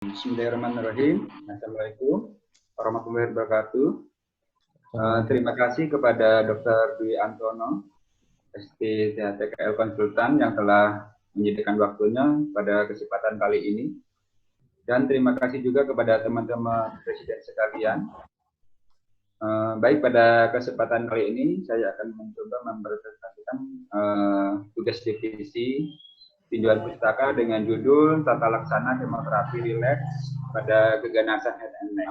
Bismillahirrahmanirrahim. Assalamualaikum warahmatullahi wabarakatuh. Terima kasih kepada Dr. Dwi Antono, SPTHTKL Konsultan yang telah menyediakan waktunya pada kesempatan kali ini. Dan terima kasih juga kepada teman-teman presiden sekalian. Baik, pada kesempatan kali ini saya akan mencoba mempresentasikan tugas divisi tinjauan pustaka dengan judul Tata Laksana Kemoterapi Rileks pada Keganasan Head and Neck.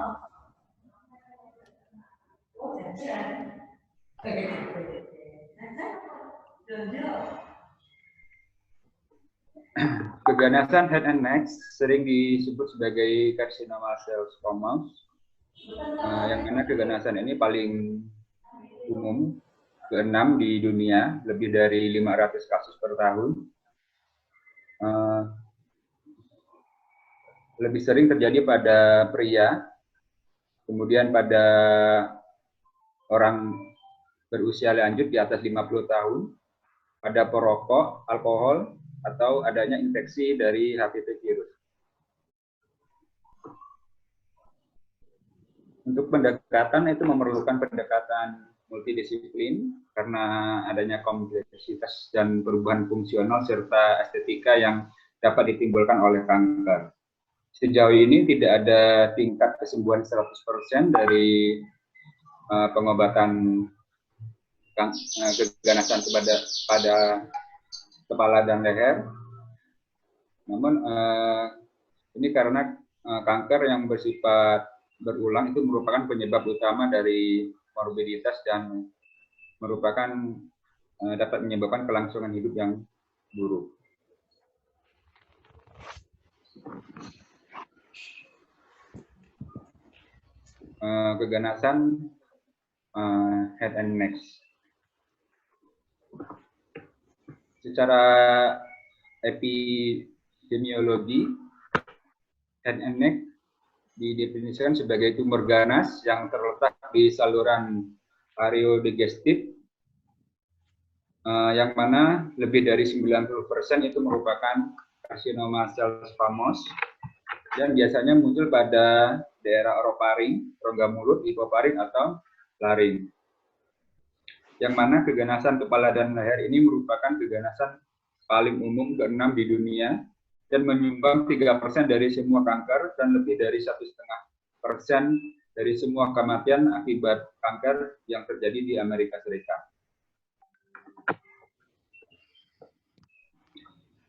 Keganasan head and neck sering disebut sebagai carcinoma cell squamous, yang mana keganasan ini paling umum, ke-6 di dunia, lebih dari 500 kasus per tahun. Lebih sering terjadi pada pria, kemudian pada orang berusia lanjut di atas 50 tahun, pada perokok, alkohol, atau adanya infeksi dari HPV virus. Untuk pendekatan itu memerlukan pendekatan multidisiplin karena adanya kompleksitas dan perubahan fungsional serta estetika yang dapat ditimbulkan oleh kanker. Sejauh ini tidak ada tingkat kesembuhan 100% dari pengobatan keganasan pada kepala dan leher. Namun ini karena kanker yang bersifat berulang itu merupakan penyebab utama dari morbiditas dan merupakan dapat menyebabkan kelangsungan hidup yang buruk. Keganasan head and neck. Secara epidemiologi, head and neck didefinisikan sebagai tumor ganas yang terletak di saluran areodigestif, yang mana lebih dari 90% itu merupakan karsinoma sel squamous dan biasanya muncul pada daerah orofaring, rongga mulut, hipofaring atau laring. Yang mana keganasan kepala dan leher ini merupakan keganasan paling umum ke-6 di dunia dan menyumbang 3% dari semua kanker dan lebih dari 1,5% dari semua kematian akibat kanker yang terjadi di Amerika Serikat.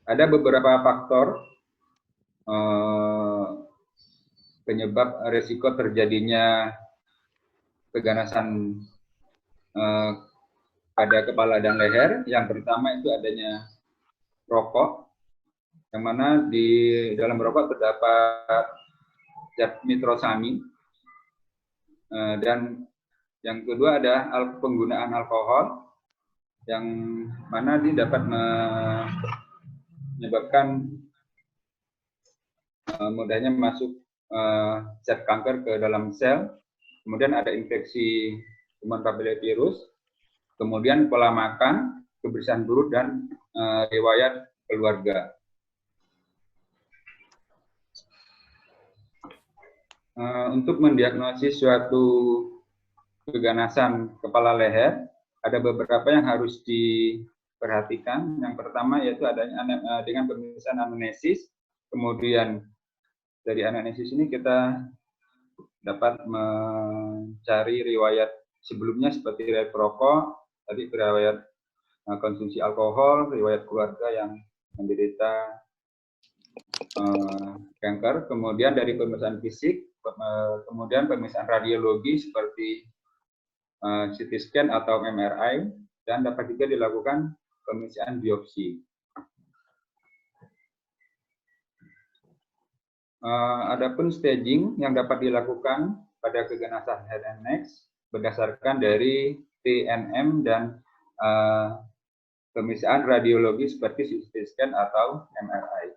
Ada beberapa faktor penyebab resiko terjadinya keganasan pada kepala dan leher. Yang pertama itu adanya rokok, yang mana di dalam rokok terdapat zat nitrosamin, dan yang kedua ada penggunaan alkohol, yang mana ini dapat menyebabkan mudahnya masuk zat kanker ke dalam sel. Kemudian ada infeksi kuman papillovirus, kemudian pola makan, kebersihan buruk, dan riwayat keluarga. Untuk mendiagnosis suatu keganasan kepala leher, ada beberapa yang harus diperhatikan. Yang pertama yaitu adanya dengan pemeriksaan anamnesis. Kemudian dari anamnesis ini kita dapat mencari riwayat sebelumnya seperti riwayat perokok, tadi riwayat konsumsi alkohol, riwayat keluarga yang menderita kanker. Kemudian dari pemeriksaan fisik, kemudian pemeriksaan radiologi seperti CT scan atau MRI, dan dapat juga dilakukan pemeriksaan biopsi. Adapun staging yang dapat dilakukan pada keganasan head and neck berdasarkan dari TNM dan pemeriksaan radiologi seperti CT scan atau MRI.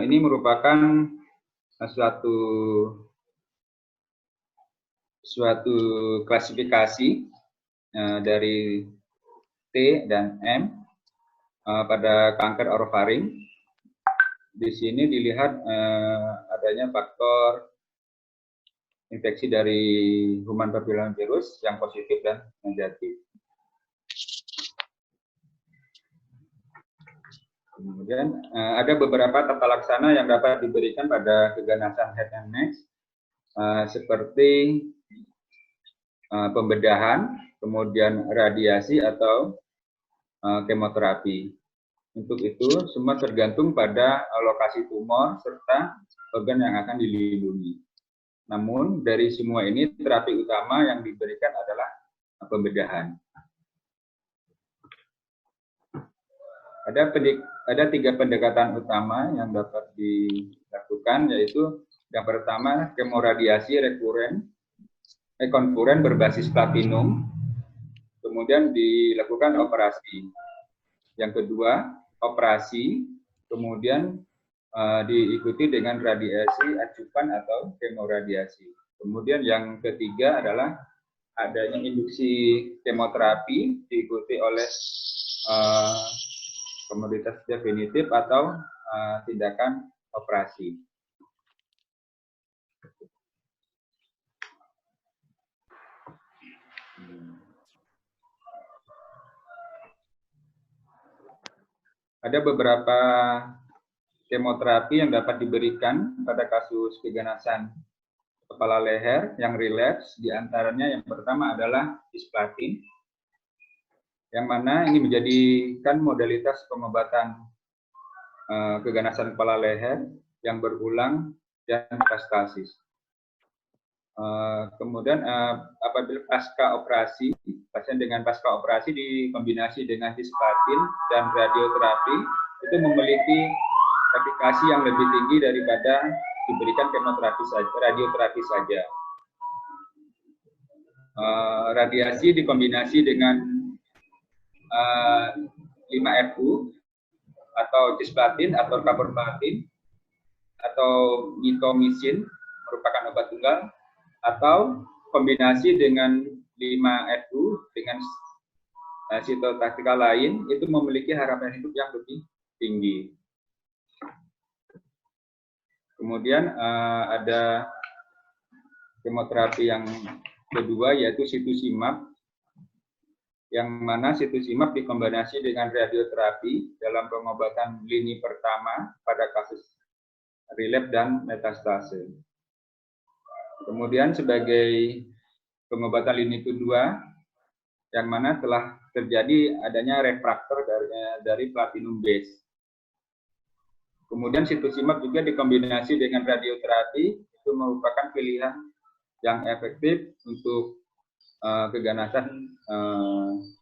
Ini merupakan suatu klasifikasi dari T dan M, pada kanker orofaring. Di sini dilihat adanya faktor infeksi dari human papillomavirus yang positif dan negatif. Kemudian ada beberapa tata laksana yang dapat diberikan pada keganasan head and neck, seperti pembedahan, kemudian radiasi atau kemoterapi. Untuk itu, semua tergantung pada lokasi tumor serta organ yang akan dilindungi. Namun, dari semua ini, terapi utama yang diberikan adalah pembedahan. Ada 3 pendekatan utama yang dapat dilakukan, yaitu yang pertama, kemoradiasi konkuren berbasis platinum, kemudian dilakukan operasi. Yang kedua, operasi, kemudian diikuti dengan radiasi acupan atau kemoradiasi. Kemudian yang ketiga adalah adanya induksi kemoterapi diikuti oleh komoditas definitif atau tindakan operasi. Ada beberapa kemoterapi yang dapat diberikan pada kasus keganasan kepala leher yang relapse, diantaranya yang pertama adalah cisplatin, yang mana ini menjadikan modalitas pengobatan keganasan kepala leher yang berulang dan metastasis. Kemudian apabila pasca operasi, pasien dengan pasca operasi dikombinasi dengan cisplatin dan radioterapi, itu memiliki efikasi yang lebih tinggi daripada diberikan kemoterapi saja, radioterapi saja. Radiasi dikombinasi dengan 5-FU atau cisplatin atau carboplatin atau mitomycin merupakan obat tunggal, atau kombinasi dengan 5-FU dengan sitotaktika lain, itu memiliki harapan hidup yang lebih tinggi. Kemudian ada kemoterapi yang kedua, yaitu cetuximab, yang mana cetuximab dikombinasi dengan radioterapi dalam pengobatan lini pertama pada kasus relapse dan metastase. Kemudian sebagai pengobatan lini kedua, yang mana telah terjadi adanya refraktor dari platinum base. Kemudian cetuximab juga dikombinasi dengan radioterapi, itu merupakan pilihan yang efektif untuk keganasan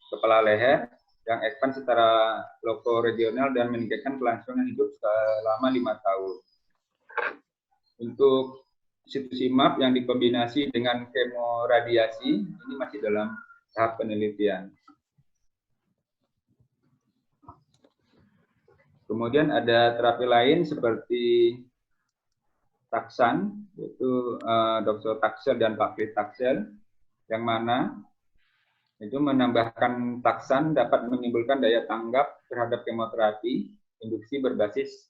kepala leher yang advance secara lokoregional dan meningkatkan kelangsungan hidup selama 5 tahun. Untuk cetuximab yang dikombinasi dengan kemoradiasi, ini masih dalam tahap penelitian. Kemudian ada terapi lain seperti taksan, yaitu docetaxel dan paclitaxel, yang mana itu menambahkan taksan dapat menimbulkan daya tanggap terhadap kemoterapi induksi berbasis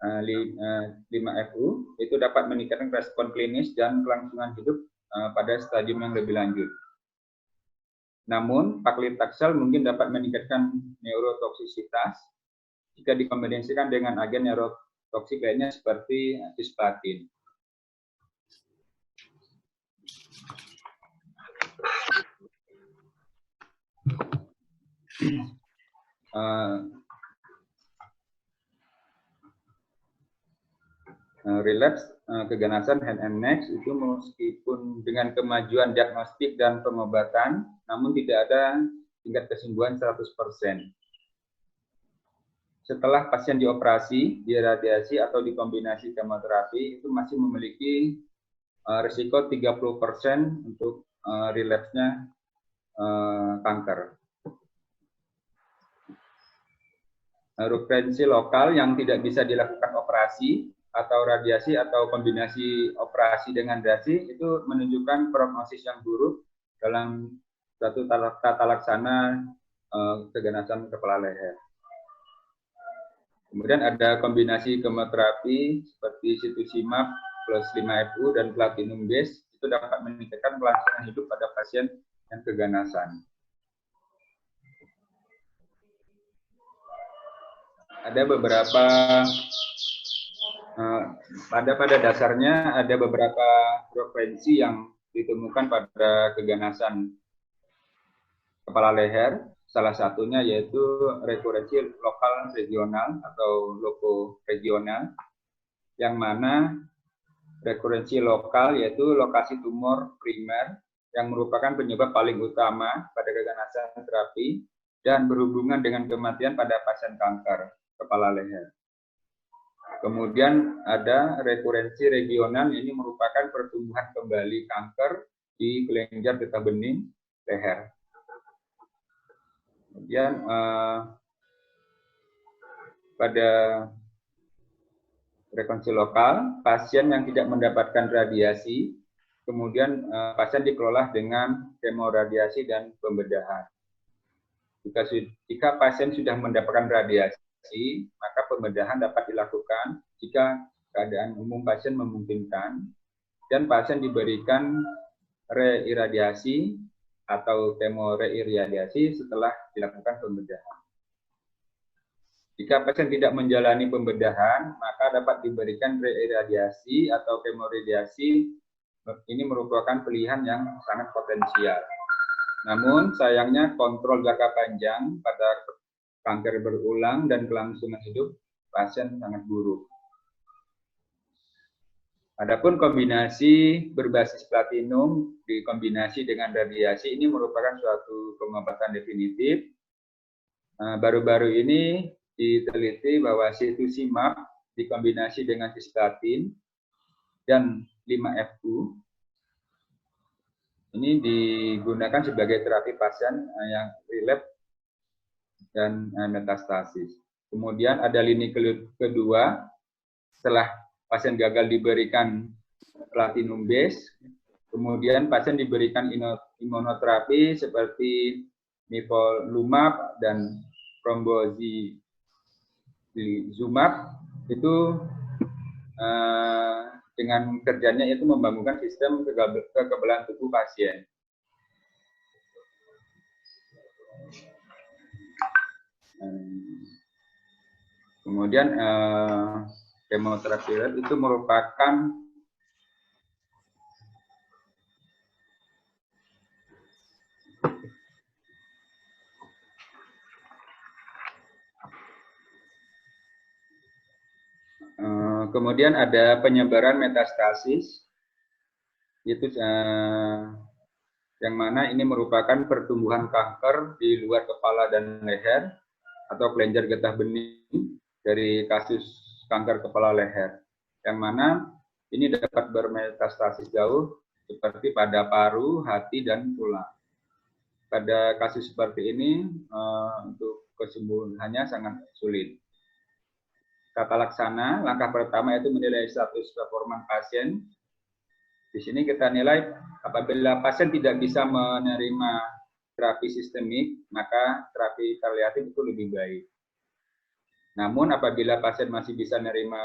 5-FU, itu dapat meningkatkan respon klinis dan kelangsungan hidup pada stadium yang lebih lanjut. Namun, paclitaxel mungkin dapat meningkatkan neurotoksisitas jika dikombinasikan dengan agen neurotoksik lainnya seperti cisplatin. Relapse keganasan head and neck itu meskipun dengan kemajuan diagnostik dan pengobatan, namun tidak ada tingkat kesembuhan 100%. Setelah pasien dioperasi, diradiasi atau dikombinasi kemoterapi, itu masih memiliki risiko 30% untuk relapse-nya kanker. Referensi lokal yang tidak bisa dilakukan operasi atau radiasi atau kombinasi operasi dengan radiasi itu menunjukkan prognosis yang buruk dalam satu tata laksana keganasan kepala leher. Kemudian ada kombinasi kemoterapi seperti cetuximab plus 5-FU dan platinum base, itu dapat meningkatkan kelangsungan hidup pada pasien yang keganasan. Ada beberapa, pada dasarnya ada beberapa frekuensi yang ditemukan pada keganasan kepala leher. Salah satunya yaitu rekurensi lokal regional atau lokoregional, yang mana rekurensi lokal yaitu lokasi tumor primer yang merupakan penyebab paling utama pada keganasan terapi dan berhubungan dengan kematian pada pasien kanker kepala leher. Kemudian ada rekurensi regional, ini merupakan pertumbuhan kembali kanker di kelenjar getah bening leher. Kemudian pada rekurensi lokal, pasien yang tidak mendapatkan radiasi, kemudian pasien dikelola dengan kemoradiasi dan pembedahan. Jika pasien sudah mendapatkan radiasi, maka pembedahan dapat dilakukan jika keadaan umum pasien memungkinkan, dan pasien diberikan reiradiasi atau kemoreiradiasi setelah dilakukan pembedahan. Jika pasien tidak menjalani pembedahan, maka dapat diberikan reiradiasi atau kemoradiasi. Ini merupakan pilihan yang sangat potensial. Namun sayangnya kontrol jangka panjang pada kanker berulang dan kelangsungan hidup pasien sangat buruk. Adapun kombinasi berbasis platinum dikombinasi dengan radiasi ini merupakan suatu pengobatan definitif. Baru-baru ini diteliti bahwa cetuximab dikombinasi dengan cisplatin dan 5-FU ini digunakan sebagai terapi pasien yang relapse dan metastasis. Kemudian ada lini kedua, setelah pasien gagal diberikan platinum base, kemudian pasien diberikan imunoterapi seperti nivolumab dan pembrolizumab, itu dengan kerjanya itu membangunkan sistem kekebalan tubuh pasien. Kemudian kemoterapi itu merupakan kemudian ada penyebaran metastasis, itu yang mana ini merupakan pertumbuhan kanker di luar kepala dan leher atau kelenjar getah bening dari kasus kanker kepala leher, yang mana ini dapat bermetastasis jauh seperti pada paru, hati, dan tulang. Pada kasus seperti ini untuk kesembuhannya sangat sulit. Tata laksana, langkah pertama itu menilai status performa pasien. Di sini kita nilai apabila pasien tidak bisa menerima terapi sistemik, maka terapi paliatif itu lebih baik. Namun apabila pasien masih bisa menerima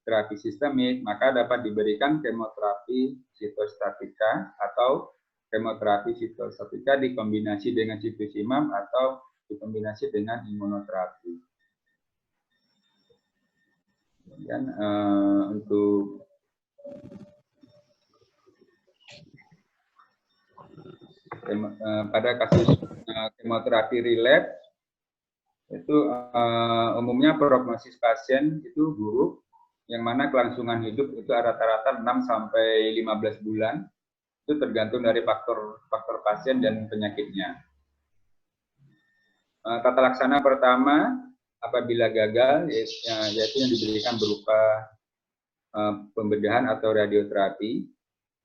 terapi sistemik, maka dapat diberikan kemoterapi sitostatika atau kemoterapi sitostatika dikombinasi dengan cetuximab atau dikombinasi dengan imunoterapi. Dan untuk pada kasus kemoterapi relapse itu umumnya prognosis pasien itu buruk, yang mana kelangsungan hidup itu rata-rata 6 sampai 15 bulan. Itu tergantung dari faktor pasien dan penyakitnya. Tata laksana pertama, apabila gagal, yaitu yang diberikan berupa pembedahan atau radioterapi,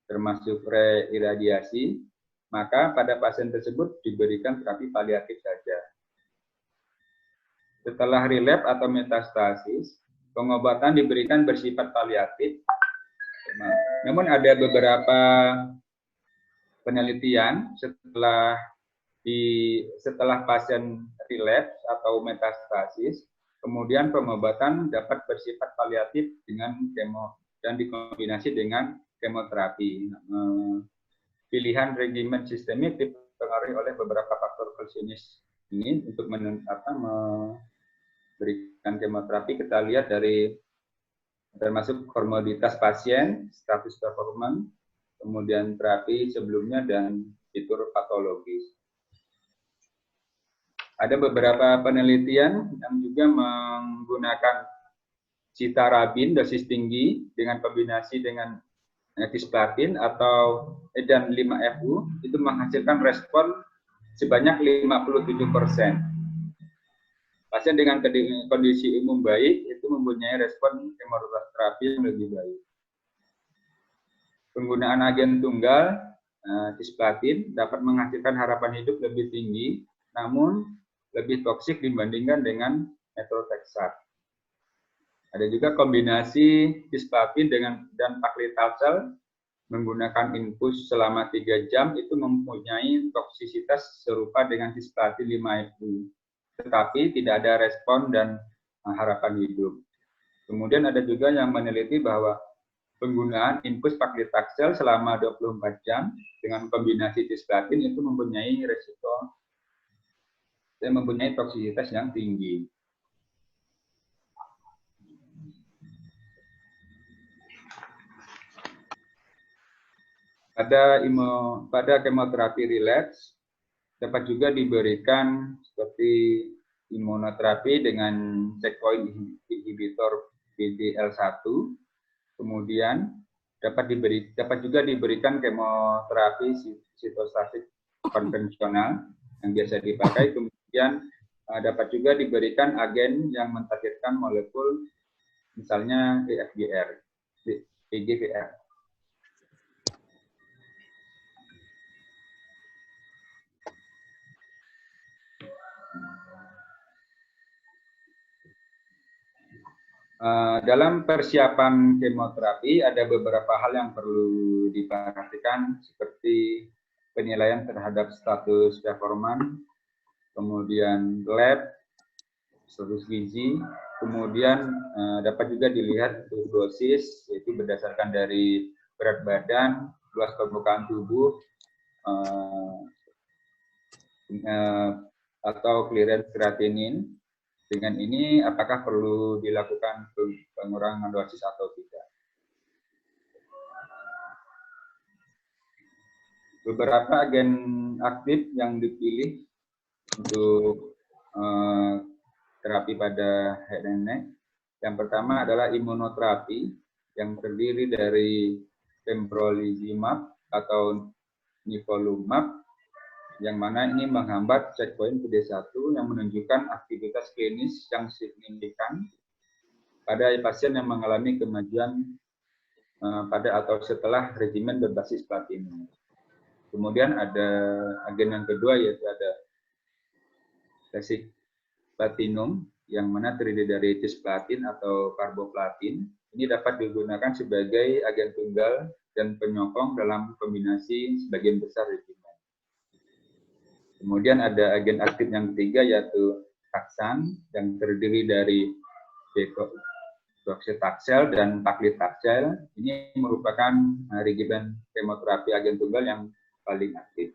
termasuk reiradiasi, maka pada pasien tersebut diberikan terapi paliatif saja. Setelah relapse atau metastasis, pengobatan diberikan bersifat paliatif. Namun ada beberapa penelitian setelah pasien relapse atau metastasis, Kemudian pengobatan dapat bersifat paliatif dengan kemo dan dikombinasi dengan kemoterapi. Pilihan regimen sistemik dipengaruhi oleh beberapa faktor klisinis ini untuk memberikan kemoterapi. Kita lihat dari termasuk komoditas pasien, status performan, kemudian terapi sebelumnya, dan fitur patologis. Ada beberapa penelitian yang juga menggunakan citarabin dosis tinggi dengan kombinasi dengan cisplatin atau edan 5-FU itu menghasilkan respon sebanyak 57%. Pasien dengan kondisi umum baik itu mempunyai respon kemoterapi yang lebih baik. Penggunaan agen tunggal cisplatin dapat menghasilkan harapan hidup lebih tinggi, namun lebih toksik dibandingkan dengan methotrexate. Ada juga kombinasi cisplatin dan paclitaxel menggunakan infus selama 3 jam itu mempunyai toksisitas serupa dengan cisplatin 5-FU, tetapi tidak ada respon dan harapan hidup. Kemudian ada juga yang meneliti bahwa penggunaan infus paclitaxel selama 24 jam dengan kombinasi cisplatin itu mempunyai resiko dan mempunyai toksisitas yang tinggi. Pada kemoterapi relapse dapat juga diberikan seperti imunoterapi dengan checkpoint inhibitor PD-L1. Kemudian dapat juga diberikan kemoterapi sitostatik konvensional yang biasa dipakai. Kemudian dapat juga diberikan agen yang mentargetkan molekul, misalnya EGFR. Dalam persiapan kemoterapi ada beberapa hal yang perlu diperhatikan seperti penilaian terhadap status performan, kemudian lab, status gizi, kemudian dapat juga dilihat dosis, yaitu berdasarkan dari berat badan, luas permukaan tubuh, atau clearance kreatinin. Dengan ini apakah perlu dilakukan pengurangan dosis atau tidak. Beberapa agen aktif yang dipilih untuk terapi pada head and neck. Yang pertama adalah imunoterapi yang terdiri dari pembrolizumab atau nivolumab, yang mana ini menghambat checkpoint PD-1 yang menunjukkan aktivitas klinis yang signifikan pada pasien yang mengalami kemajuan pada atau setelah regimen berbasis platinum. Kemudian ada agen yang kedua, yaitu ada basic platinum, yang mana terdiri dari cisplatin atau karboplatin. Ini dapat digunakan sebagai agen tunggal dan penyokong dalam kombinasi sebagian besar regimen. Kemudian ada agen aktif yang ketiga, yaitu taxan, yang terdiri dari docetaxel dan paclitaxel. Ini merupakan regimen kemoterapi agen tunggal yang paling aktif.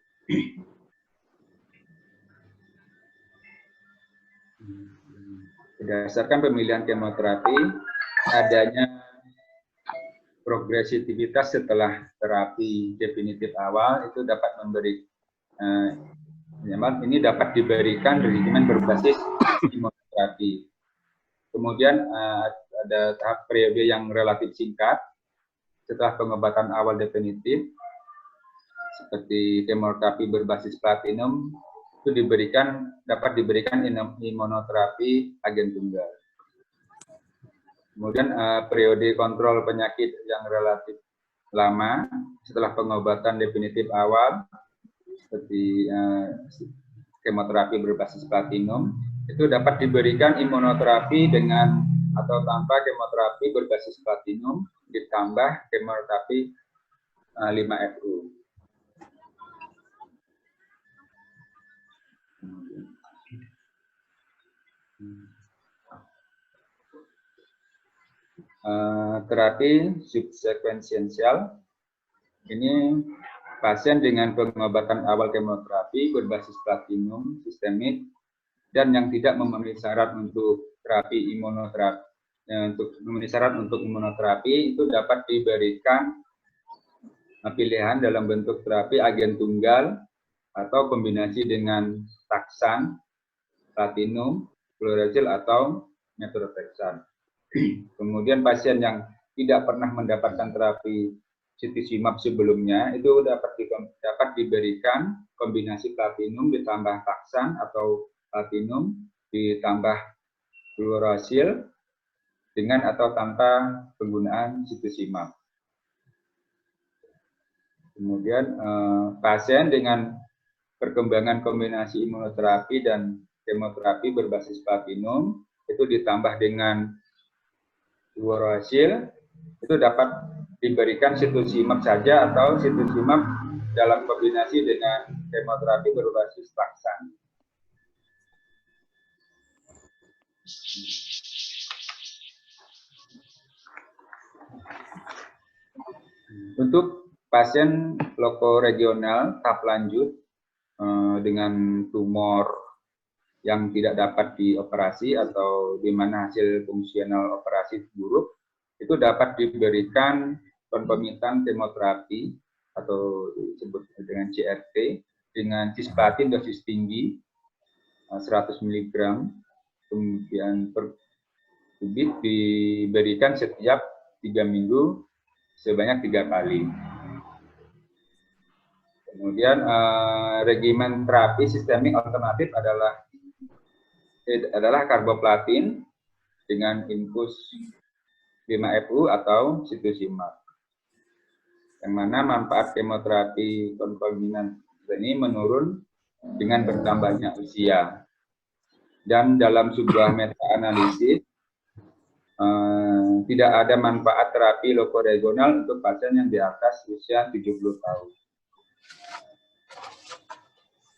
Berdasarkan pemilihan kemoterapi, adanya progresivitas setelah terapi definitif awal itu dapat memberi ini dapat diberikan regimen berbasis imunoterapi. Kemudian ada tahap periode yang relatif singkat setelah pengobatan awal definitif, seperti kemoterapi berbasis platinum, itu dapat diberikan imunoterapi agen tunggal. Kemudian periode kontrol penyakit yang relatif lama setelah pengobatan definitif awal, seperti kemoterapi berbasis platinum, itu dapat diberikan imunoterapi dengan atau tanpa kemoterapi berbasis platinum ditambah kemoterapi 5-FU. terapi subsekuensial. Ini pasien dengan pengobatan awal kemoterapi berbasis platinum sistemik dan yang tidak memenuhi syarat untuk terapi imunoterapi, itu dapat diberikan pilihan dalam bentuk terapi agen tunggal atau kombinasi dengan taksan, platinum, fluorouracil atau methotrexate. Kemudian pasien yang tidak pernah mendapatkan terapi cetuximab sebelumnya itu dapat diberikan kombinasi platinum ditambah taksan atau platinum ditambah fluorouracil dengan atau tanpa penggunaan cetuximab. Kemudian pasien dengan perkembangan kombinasi imunoterapi dan kemoterapi berbasis platinum itu ditambah dengan fluorouracil itu dapat diberikan cetuximab saja atau cetuximab dalam kombinasi dengan kemoterapi berbasis taksan. Untuk pasien lokoregional tahap lanjut dengan tumor yang tidak dapat dioperasi atau di mana hasil fungsional operasi buruk, itu dapat diberikan koncomitan kemoterapi atau disebut dengan CRT dengan cisplatin dosis tinggi 100 mg kemudian per kubik diberikan setiap 3 minggu sebanyak 3 kali. Kemudian regimen terapi sistemik alternatif adalah karboplatin dengan infus 5-FU atau cetuximab. Yang mana manfaat kemoterapi konkominan ini menurun dengan bertambahnya usia. Dan dalam sebuah meta-analisis, tidak ada manfaat terapi lokoregional untuk pasien yang di atas usia 70 tahun.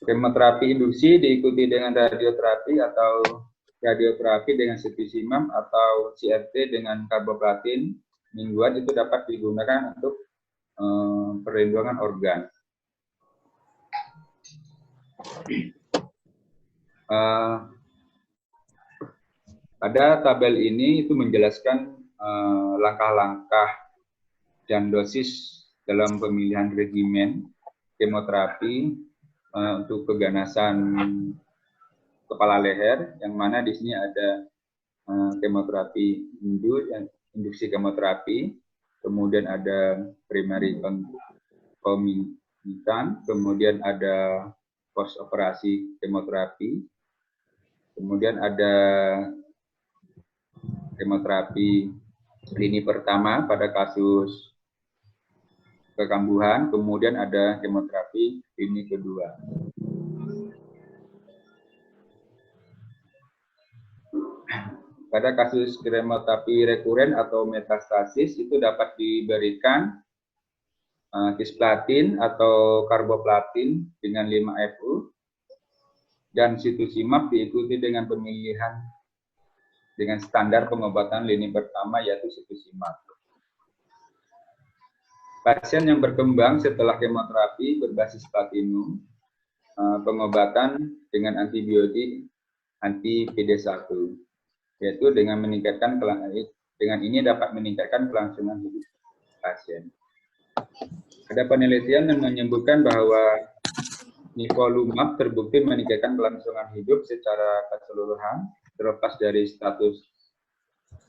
Kemoterapi induksi diikuti dengan radioterapi atau radioterapi dengan cetuximab atau CRT dengan karboplatin mingguan itu dapat digunakan untuk perlindungan organ. Pada tabel ini itu menjelaskan langkah-langkah dan dosis dalam pemilihan regimen kemoterapi untuk keganasan kepala leher, yang mana di sini ada kemoterapi induksi kemoterapi, kemudian ada primary concomitant, kemudian ada post operasi kemoterapi, kemudian ada kemoterapi lini pertama pada kasus kekambuhan, kemudian ada kemoterapi lini kedua. Pada kasus kemoterapi rekuren atau metastasis itu dapat diberikan cisplatin atau karboplatin dengan 5-FU dan cetuximab diikuti dengan pemilihan dengan standar pengobatan lini pertama yaitu cetuximab. Pasien yang berkembang setelah kemoterapi berbasis platinum, pengobatan dengan antibiotik anti PD1, yaitu dengan ini dapat meningkatkan kelangsungan hidup pasien. Ada penelitian yang menyebutkan bahwa nivolumab terbukti meningkatkan kelangsungan hidup secara keseluruhan, terlepas dari status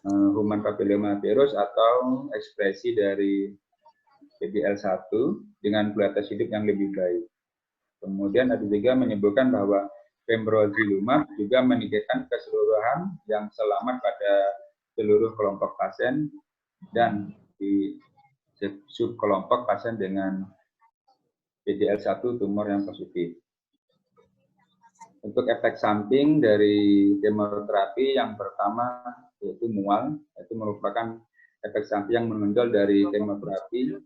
human papillomavirus atau ekspresi dari PD-L1 dengan kualitas hidup yang lebih baik. Kemudian ada juga menyebutkan bahwa pembrolizumab juga meningkatkan keseluruhan yang selamat pada seluruh kelompok pasien dan di subkelompok pasien dengan PD-L1 tumor yang positif. Untuk efek samping dari kemoterapi yang pertama yaitu mual, itu merupakan efek samping yang menonjol dari kemoterapi.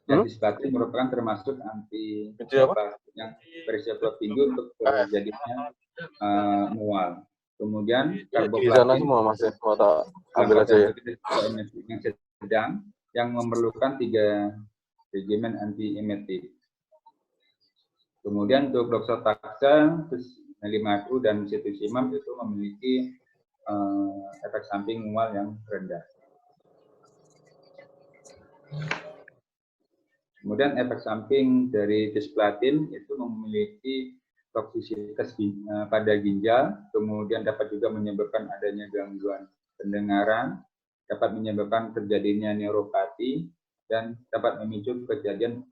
Dan cisplatin merupakan termasuk anti yang berisiko tinggi untuk terjadinya mual. Kemudian karboplatin yang sedang yang memerlukan 3 regimen anti-emetik. Kemudian untuk doksotaxel, 5FU dan cetuximab itu memiliki efek samping mual yang rendah. Kemudian efek samping dari cisplatin itu memiliki toksisitas pada ginjal, kemudian dapat juga menyebabkan adanya gangguan pendengaran, dapat menyebabkan terjadinya neuropati, dan dapat memicu kejadian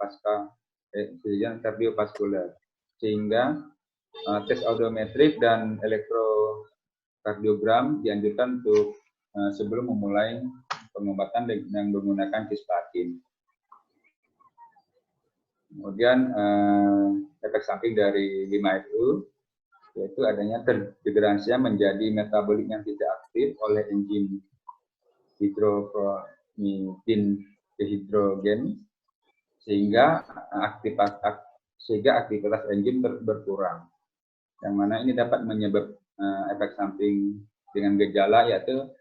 kardiovaskuler. Sehingga tes audiometrik dan elektrokardiogram dianjurkan untuk sebelum memulai pengobatan dengan menggunakan cisplatin. Kemudian efek samping dari 5FU yaitu adanya terdegrasinya menjadi metabolit yang tidak aktif oleh enzim hidrokromidin dehidrogen sehingga aktivitas enzim berkurang. Yang mana ini dapat menyebabkan efek samping dengan gejala yaitu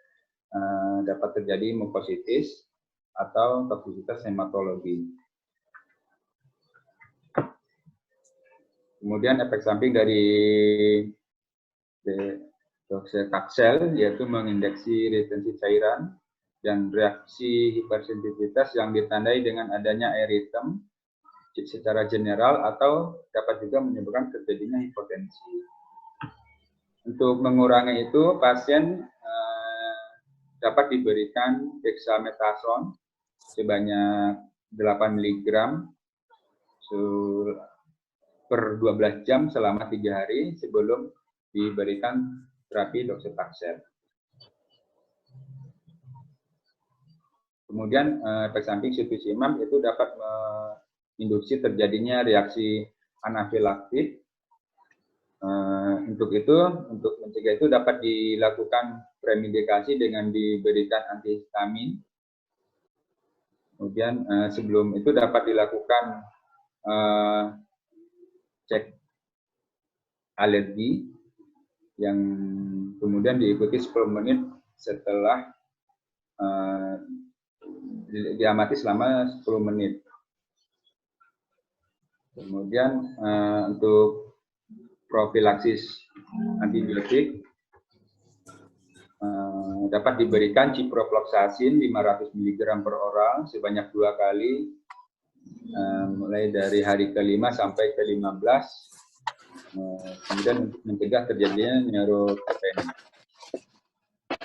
dapat terjadi mukositis atau toksisitas hematologi. Kemudian efek samping dari doksotaxel yaitu mengindeksi retensi cairan dan reaksi hipersensitivitas yang ditandai dengan adanya air hitam secara general atau dapat juga menyebabkan terjadinya hipotensi. Untuk mengurangi itu, pasien dapat diberikan dexamethasone sebanyak 8 mg per 12 jam selama 3 hari sebelum diberikan terapi doksotaxel. Kemudian efek samping cetuximab itu dapat menginduksi terjadinya reaksi anafilaktik. Untuk mencegah itu dapat dilakukan premedikasi dengan diberikan antihistamin. Kemudian sebelum itu dapat dilakukan cek alergi yang kemudian diikuti 10 menit setelah diamati selama 10 menit. Kemudian untuk profilaksis antibiotik dapat diberikan ciprofloxacin 500 mg per oral sebanyak 2 kali mulai dari hari ke-5 sampai ke-15. Kemudian untuk mencegah terjadinya neurotropenia.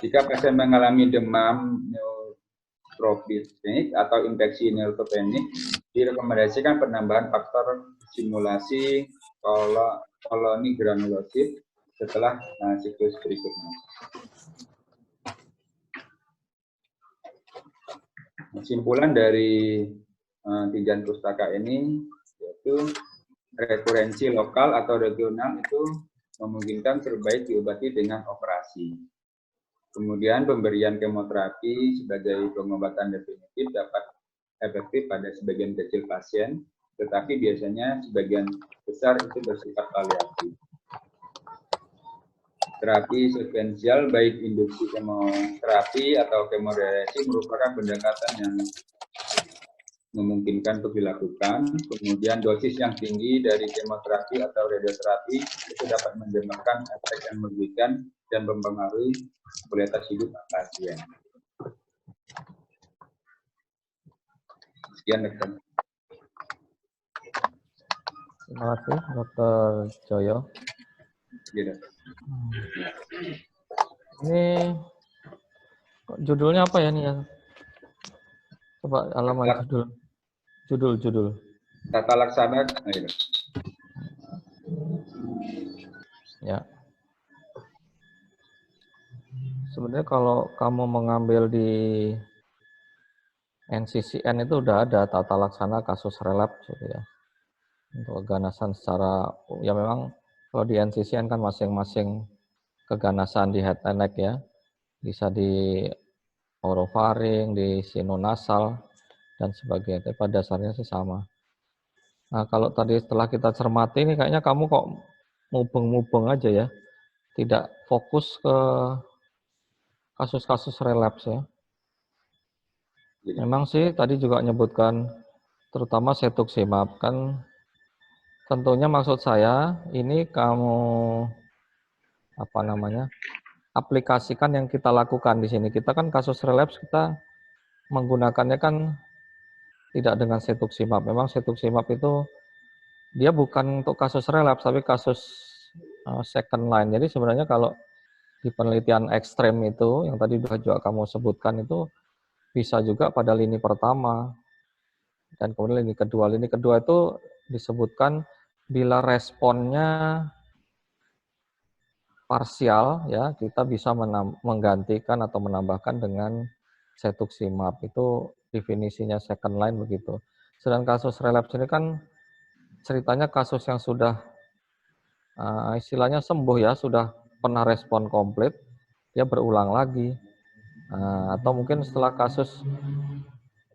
Jika pasien mengalami demam neutropenic atau infeksi neutropenic, direkomendasikan penambahan faktor simulasi koloni granulosit setelah siklus berikutnya. Kesimpulan dari tinjauan pustaka ini yaitu rekurensi lokal atau regional itu memungkinkan terbaik diobati dengan operasi. Kemudian pemberian kemoterapi sebagai pengobatan definitif dapat efektif pada sebagian kecil pasien, tetapi biasanya sebagian besar itu bersifat paliatif. Terapi sekuensial baik induksi kemoterapi atau kemoradiasi merupakan pendekatan yang memungkinkan untuk dilakukan. Kemudian dosis yang tinggi dari kemoterapi atau radioterapi itu dapat menyebabkan efek yang merugikan dan mempengaruhi kualitas hidup pasien. Sekian, Dokter. Terima kasih, Dr. Joyo. Gitu. Ini judulnya apa ya nih ya? Coba halaman judul. Tata laksana. Ya. Sebenarnya kalau kamu mengambil di NCCN itu udah ada tata laksana kasus relapse gitu ya. Untuk keganasan secara, ya memang kalau di NCCN kan masing-masing keganasan di head and neck ya. Bisa di orofaring, di sinonasal, dan sebagainya. Tapi pada dasarnya sih sama. Nah, kalau tadi setelah kita cermati ini kayaknya kamu kok mubeng-mubeng aja ya. Tidak fokus ke kasus-kasus relapse ya. Memang sih tadi juga menyebutkan terutama cetuximab kan, tentunya maksud saya ini kamu apa namanya, aplikasikan yang kita lakukan di sini. Kita kan kasus relapse kita menggunakannya kan tidak dengan cetuximab. Memang cetuximab itu dia bukan untuk kasus relapse tapi kasus second line. Jadi sebenarnya kalau di penelitian ekstrem itu yang tadi juga kamu sebutkan itu bisa juga pada lini pertama dan kemudian lini kedua. Lini kedua itu disebutkan bila responnya parsial ya, kita bisa menggantikan atau menambahkan dengan cetuximab. Itu definisinya second line begitu. Sedangkan kasus relapse ini kan ceritanya kasus yang sudah istilahnya sembuh ya, sudah pernah respon komplit, dia berulang lagi. Atau mungkin setelah kasus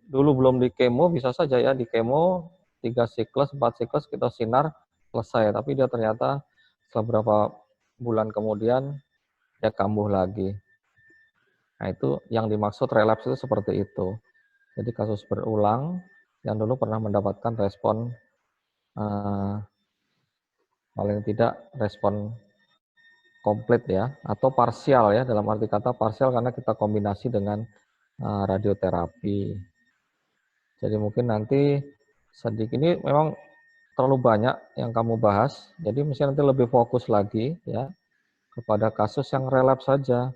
dulu belum di kemo, bisa saja ya di kemo 3 siklus, 4 siklus kita sinar selesai, tapi dia ternyata setelah beberapa bulan kemudian dia kambuh lagi. Nah itu yang dimaksud relapse itu seperti itu. Jadi kasus berulang yang dulu pernah mendapatkan respon paling tidak respon komplit ya, atau parsial ya, dalam arti kata parsial karena kita kombinasi dengan radioterapi. Jadi mungkin nanti sedikit ini memang terlalu banyak yang kamu bahas, jadi mesti nanti lebih fokus lagi ya kepada kasus yang relapse saja.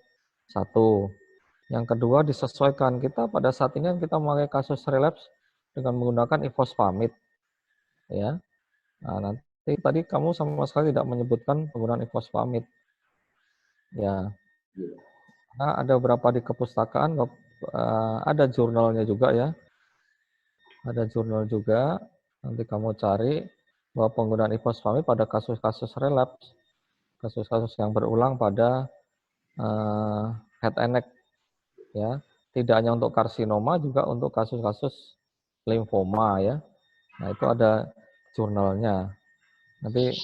Satu. Yang kedua disesuaikan, kita pada saat ini kita memakai kasus relapse dengan menggunakan ifosfamid ya. Nah, nanti tadi kamu sama sekali tidak menyebutkan penggunaan ifosfamid ya. Nah, ada beberapa di kepustakaan, ada jurnalnya juga ya. Ada jurnal juga, nanti kamu cari bahwa penggunaan ifosfamid pada kasus-kasus relapse, kasus-kasus yang berulang pada head and neck ya, tidak hanya untuk karsinoma, juga untuk kasus-kasus limfoma ya. Nah itu ada jurnalnya. Nanti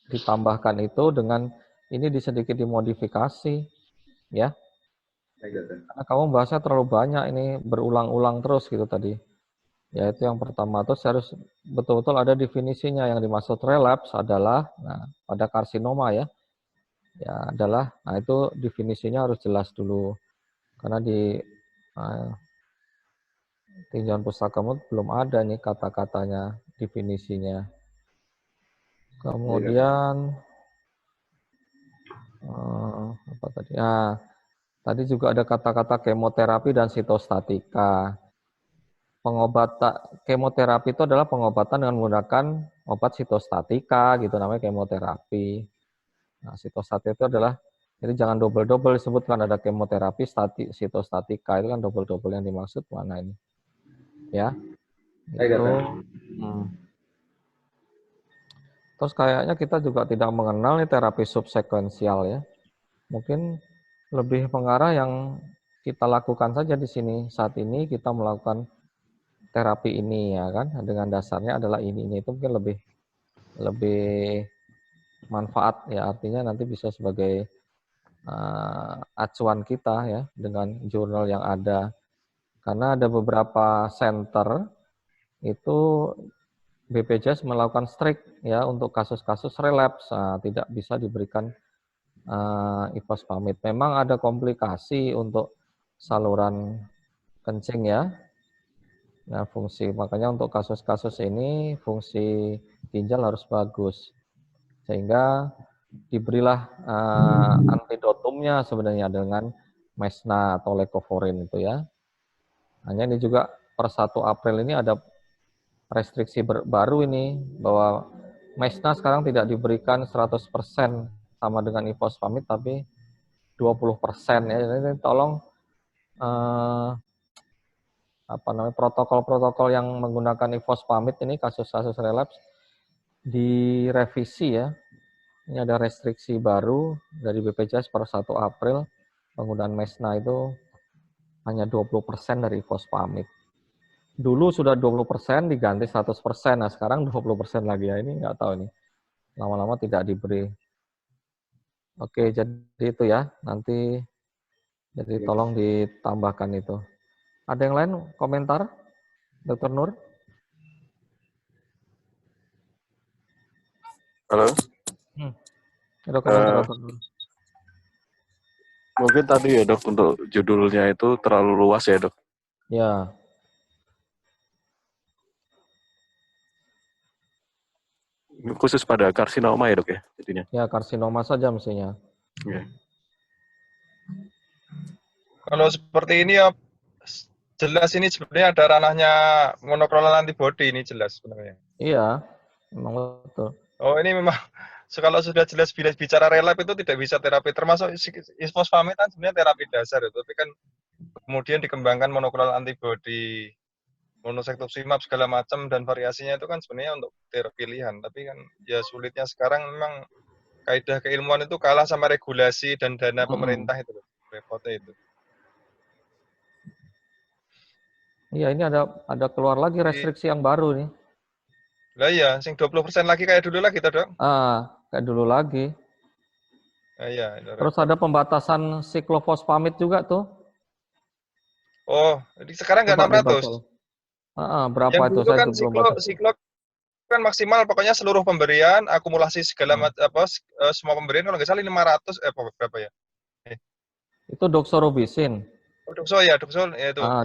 ditambahkan itu dengan ini sedikit dimodifikasi ya. Karena kamu bahasnya terlalu banyak, ini berulang-ulang terus gitu tadi. Ya itu yang pertama, terus harus betul-betul ada definisinya. Yang dimaksud relapse adalah, nah pada karsinoma ya, adalah, nah itu definisinya harus jelas dulu. Karena di tinjauan pustakamu belum ada nih kata-katanya, definisinya. Kemudian apa tadi? Nah, tadi juga ada kata-kata kemoterapi dan sitostatika. Pengobatan kemoterapi itu adalah pengobatan dengan menggunakan obat sitostatika, gitu namanya kemoterapi. Nah, sitostatika itu adalah, jadi jangan double-double disebutkan, ada kemoterapi, sitostatika, itu kan double-double yang dimaksud mana ini? Ya, itu. Terus kayaknya kita juga tidak mengenal nih terapi subsekuensial ya. Mungkin lebih mengarah yang kita lakukan saja di sini. Saat ini kita melakukan terapi ini ya kan, dengan dasarnya adalah ini itu mungkin lebih manfaat ya, artinya nanti bisa sebagai acuan kita ya dengan jurnal yang ada. Karena ada beberapa center itu BPJS melakukan strict ya untuk kasus-kasus relapse, tidak bisa diberikan ifosfamid. Memang ada komplikasi untuk saluran kencing ya. Nah, makanya untuk kasus-kasus ini fungsi ginjal harus bagus. Sehingga diberilah antidotumnya sebenarnya dengan mesna atau leucovorin itu ya. Hanya ini juga per 1 April ini ada restriksi baru ini, bahwa mesna sekarang tidak diberikan 100% sama dengan ifosfamid, tapi 20% ya. Jadi tolong protokol-protokol yang menggunakan ifosfamid ini kasus-kasus relapse direvisi ya. Ini ada restriksi baru dari BPJS per 1 April, penggunaan mesna itu hanya 20% dari ifosfamid. Dulu sudah 20% diganti 100%, nah sekarang 20% lagi ya, ini nggak tahu nih. Lama-lama tidak diberi. Oke, jadi itu ya, nanti Jadi Ya. tolong ditambahkan itu. Ada yang lain komentar, Dr. Nur? Halo. Ada komentar, Dr. Nur? Mungkin tadi ya dok, untuk judulnya itu terlalu luas ya dok. Ya, Khusus pada karsinoma ya dok ya jadinya. ya karsinoma saja mestinya. Ya. Kalau seperti ini ya jelas ini sebenarnya ada ranahnya monoklonal antibody ini jelas sebenarnya. Iya, memang betul. Oh ini memang kalau sudah jelas bicara relap itu tidak bisa terapi termasuk isfosfamid kan sebenarnya terapi dasar itu tapi kan kemudian dikembangkan monoklonal antibody monosektoximab segala macam dan variasinya itu kan sebenarnya untuk terapi pilihan tapi kan ya sulitnya sekarang memang kaidah keilmuan itu kalah sama regulasi dan dana pemerintah itu repotnya itu. Iya, ini ada keluar lagi restriksi yang baru nih. Lah iya, sing 20% lagi kayak dulu lagi toh, Dok? Kayak dulu lagi. Iya, Terus ada pembatasan siklofosfamid juga tuh. Oh, jadi sekarang nggak 600. Berapa Yang itu dulu saya kan belum baca. siklo kan maksimal pokoknya seluruh pemberian, akumulasi segala macam semua pemberian kalau nggak salah 500 berapa ya? Itu doxorubicin. Oh, Dokso ya itu.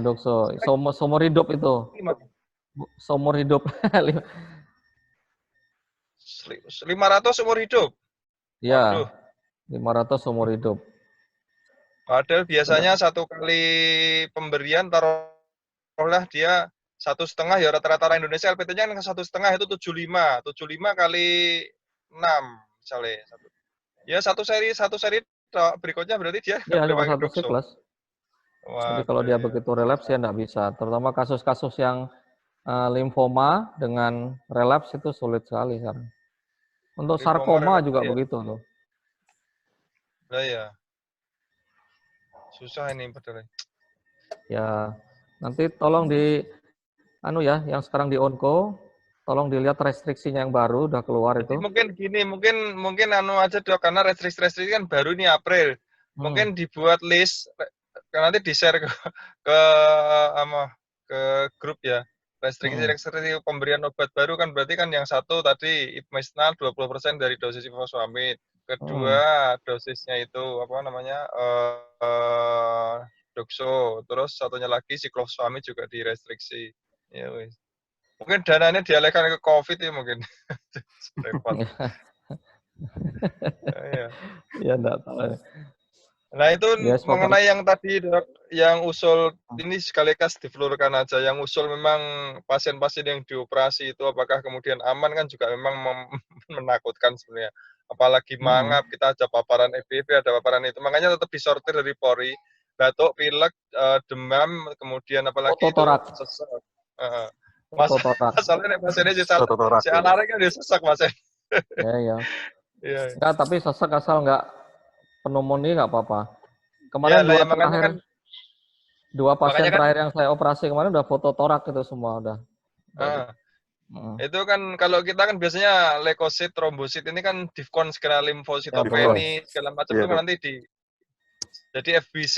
Doxo. Seumur hidup itu. Seumur hidup. 500 umur hidup. Ya, 500 umur hidup. Padahal biasanya satu kali pemberian taruhlah dia 1,5 ya rata-rata orang Indonesia LPT-nya kan 1,5 itu 75 kali 6 misalnya satu. Ya satu seri berikutnya berarti dia nggak boleh cuma pakai satu Dokso. siklus. Jadi kalau Waduh, dia ya. begitu relapse ya nggak bisa. Terutama kasus-kasus yang limfoma dengan relapse itu sulit sekali sekarang. Untuk sarkoma juga ya? begitu tuh. Nah, ya. Susah ini padahal. Ya, nanti tolong yang sekarang di onco, tolong dilihat restriksinya yang baru udah keluar itu. Mungkin gini, mungkin aja Dok, karena restriksi kan baru ini April. Mungkin dibuat list nanti di-share ke grup ya. Restriksi pemberian obat baru kan berarti kan yang satu tadi Ipmisnal 20% dari dosis ifosfamid. Kedua dosisnya itu Dokso. Terus satunya lagi siklofosfamid juga direstriksi. Ya wis. Mungkin dananya dialihkan ke COVID ya mungkin. Repot. Ya. Ya enggak tahu. Nah itu mengenai pokoknya. yang tadi Dok, yang usul ini sekaligus diflurkan aja. Yang usul memang pasien-pasien yang dioperasi itu apakah kemudian aman kan juga memang menakutkan sebenarnya. Apalagi mangap kita ada paparan EBV, ada paparan itu. Makanya tetap disortir dari pori, batuk, pilek, demam, kemudian apalagi itu sesak. Masalahnya pasiennya si anaknya kan dia sesak pasien. Ya. Iya. Enggak, tapi sesak asal enggak pneumonia enggak apa-apa. Kemarin dua pasien terakhir yang saya operasi kemarin udah foto torak itu semua udah. Itu kan kalau kita kan biasanya leukosit, trombosit ini kan difkon segala limfositopeni segala macam itu kan nanti jadi FBC,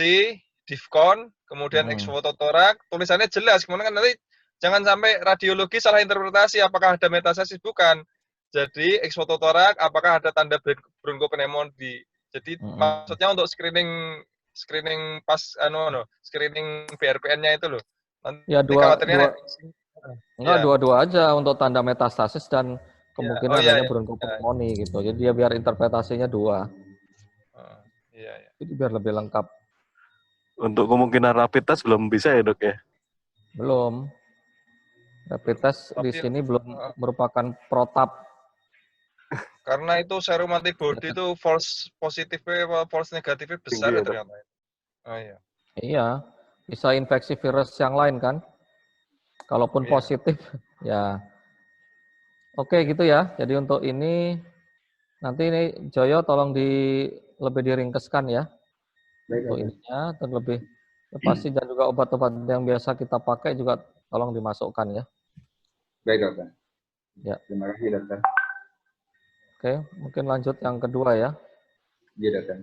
difkon, kemudian eksfototorak, tulisannya jelas. Kemudian kan nanti jangan sampai radiologi salah interpretasi apakah ada metastasis bukan. Jadi eksfototorak apakah ada tanda bronkopneumonia. Jadi maksudnya untuk screening screening BRPN-nya itu loh. Nanti ya dua-dua aja untuk tanda metastasis dan kemungkinan adanya bronkopneumonia gitu. Jadi dia biar interpretasinya dua. Itu biar lebih lengkap. Untuk kemungkinan rapid test belum bisa ya dok ya? Belum. Rapid test di sini belum merupakan protap. Karena itu serum antibody itu false positifnya, false negatifnya besar ya ternyata. Iya, bisa infeksi virus yang lain kan. Kalaupun positif, ya. Oke gitu ya. Jadi untuk ini, nanti ini Joyo tolong lebih diringkeskan ya. Untuk ininya, terlebih pasti dan juga obat-obat yang biasa kita pakai juga tolong dimasukkan ya. Baik dokter. Ya. Terima kasih dokter. Oke, mungkin lanjut yang kedua ya. Iya dokter.